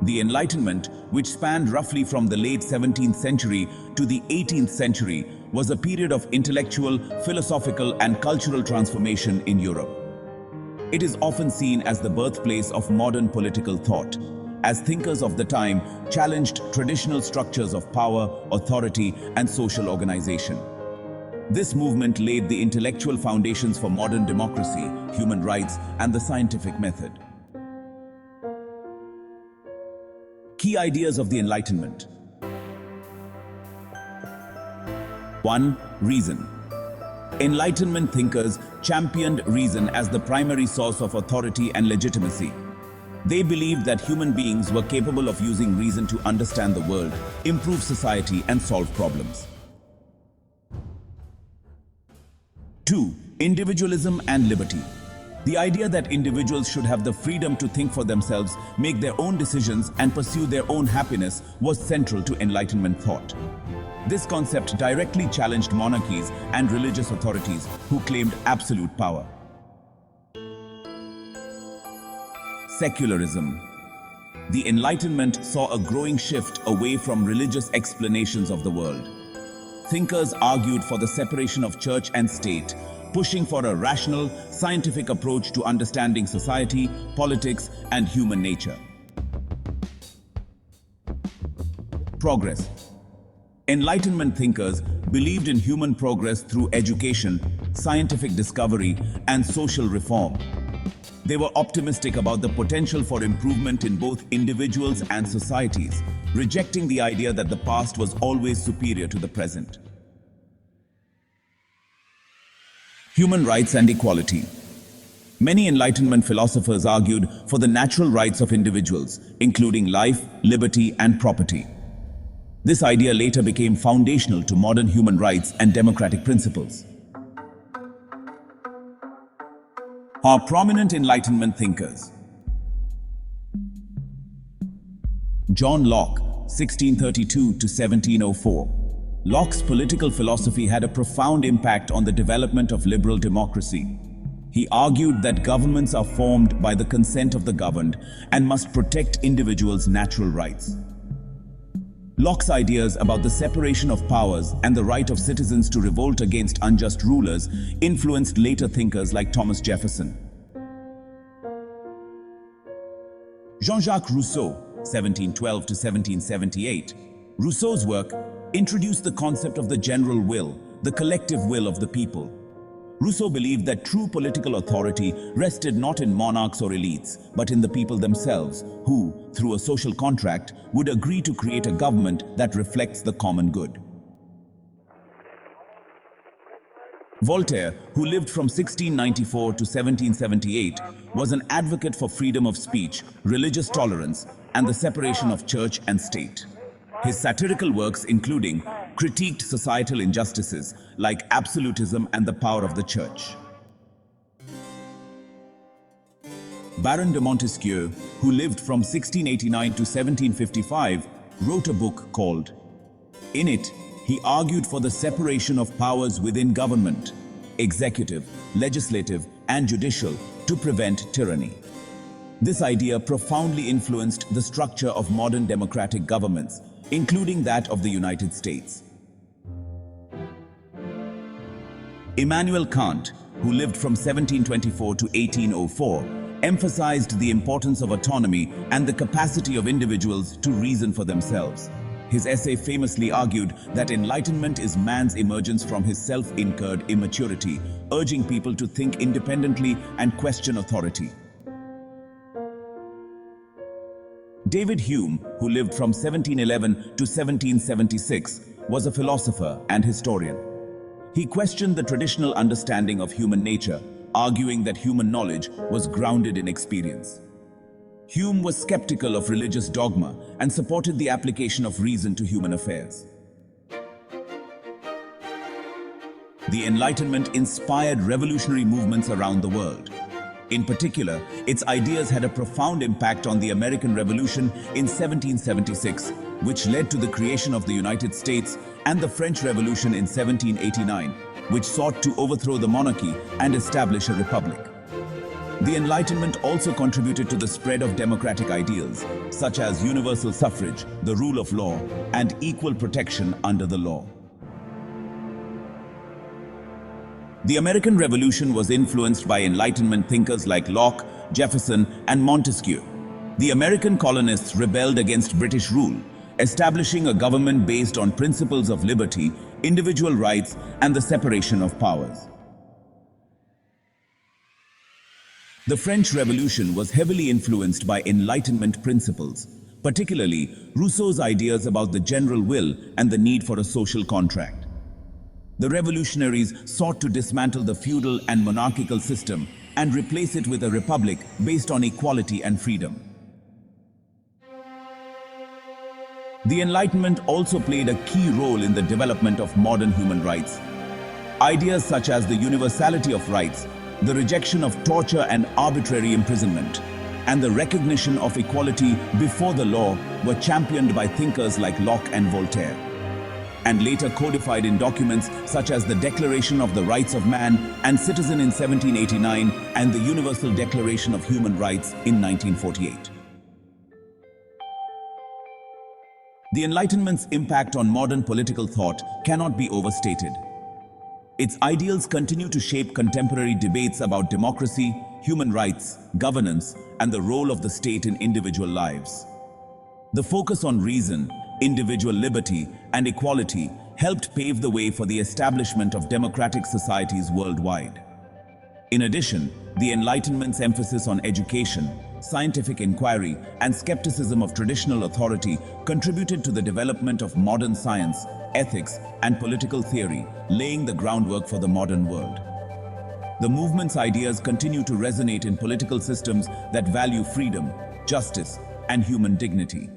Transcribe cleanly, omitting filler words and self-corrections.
The Enlightenment, which spanned roughly from the late 17th century to the 18th century, was a period of intellectual, philosophical, and cultural transformation in Europe. It is often seen as the birthplace of modern political thought, as thinkers of the time challenged traditional structures of power, authority, and social organization. This movement laid the intellectual foundations for modern democracy, human rights, and the scientific method. Key ideas of the Enlightenment. 1. Reason. Enlightenment thinkers championed reason as the primary source of authority and legitimacy. They believed that human beings were capable of using reason to understand the world, improve society, and solve problems. 2. Individualism and liberty. The idea that individuals should have the freedom to think for themselves, make their own decisions, and pursue their own happiness was central to Enlightenment thought. This concept directly challenged monarchies and religious authorities who claimed absolute power. Secularism. The Enlightenment saw a growing shift away from religious explanations of the world. Thinkers argued for the separation of church and state, pushing for a rational, scientific approach to understanding society, politics, and human nature. Progress. Enlightenment thinkers believed in human progress through education, scientific discovery, and social reform. They were optimistic about the potential for improvement in both individuals and societies, rejecting the idea that the past was always superior to the present. Human rights and equality. Many Enlightenment philosophers argued for the natural rights of individuals, including life, liberty, and property. This idea later became foundational to modern human rights and democratic principles. Are prominent Enlightenment thinkers. John Locke, 1632 to 1704. Locke's political philosophy had a profound impact on the development of liberal democracy. He argued that governments are formed by the consent of the governed and must protect individuals' natural rights. Locke's ideas about the separation of powers and the right of citizens to revolt against unjust rulers influenced later thinkers like Thomas Jefferson. Jean-Jacques Rousseau, 1712 to 1778. Rousseau's work introduced the concept of the general will, the collective will of the people. Rousseau believed that true political authority rested not in monarchs or elites, but in the people themselves, who, through a social contract, would agree to create a government that reflects the common good. Voltaire, who lived from 1694 to 1778, was an advocate for freedom of speech, religious tolerance, and the separation of church and state. His satirical works, including, critiqued societal injustices like absolutism and the power of the church. Baron de Montesquieu, who lived from 1689 to 1755, wrote a book called. In it, he argued for the separation of powers within government, executive, legislative, and judicial, to prevent tyranny. This idea profoundly influenced the structure of modern democratic governments, including that of the United States. Immanuel Kant, who lived from 1724 to 1804, emphasized the importance of autonomy and the capacity of individuals to reason for themselves. His essay famously argued that enlightenment is man's emergence from his self-incurred immaturity, urging people to think independently and question authority. David Hume, who lived from 1711 to 1776, was a philosopher and historian. He questioned the traditional understanding of human nature, arguing that human knowledge was grounded in experience. Hume was skeptical of religious dogma and supported the application of reason to human affairs. The Enlightenment inspired revolutionary movements around the world. In particular, its ideas had a profound impact on the American Revolution in 1776, which led to the creation of the United States, and the French Revolution in 1789, which sought to overthrow the monarchy and establish a republic. The Enlightenment also contributed to the spread of democratic ideals, such as universal suffrage, the rule of law, and equal protection under the law. The American Revolution was influenced by Enlightenment thinkers like Locke, Jefferson, and Montesquieu. The American colonists rebelled against British rule, establishing a government based on principles of liberty, individual rights, and the separation of powers. The French Revolution was heavily influenced by Enlightenment principles, particularly Rousseau's ideas about the general will and the need for a social contract. The revolutionaries sought to dismantle the feudal and monarchical system and replace it with a republic based on equality and freedom. The Enlightenment also played a key role in the development of modern human rights. Ideas such as the universality of rights, the rejection of torture and arbitrary imprisonment, and the recognition of equality before the law were championed by thinkers like Locke and Voltaire, and later codified in documents such as the Declaration of the Rights of Man and Citizen in 1789 and the Universal Declaration of Human Rights in 1948. The Enlightenment's impact on modern political thought cannot be overstated. Its ideals continue to shape contemporary debates about democracy, human rights, governance, and the role of the state in individual lives. The focus on reason, individual liberty, and equality helped pave the way for the establishment of democratic societies worldwide. In addition, the Enlightenment's emphasis on education, scientific inquiry, and skepticism of traditional authority contributed to the development of modern science, ethics, and political theory, laying the groundwork for the modern world. The movement's ideas continue to resonate in political systems that value freedom, justice, and human dignity.